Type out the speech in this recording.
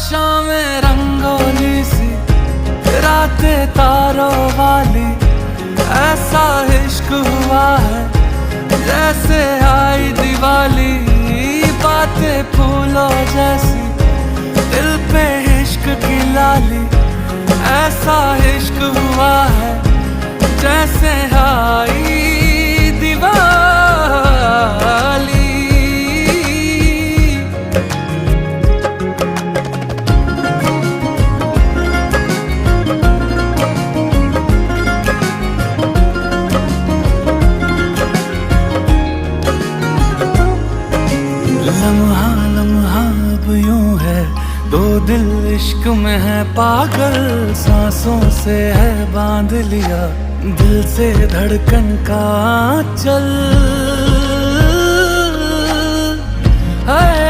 शामें रंगोली सी, रातें तारों वाली, ऐसा इश्क हुआ है जैसे आई दिवाली। बातें फूलों जैसी, दिल पे इश्क की लाली, ऐसा इश्क हुआ है जैसे आई दिवाली। लम्हा लम्हा अब यूं है, दो दिल इश्क में है पागल, सांसों से है बांध लिया दिल से धड़कन का चल है।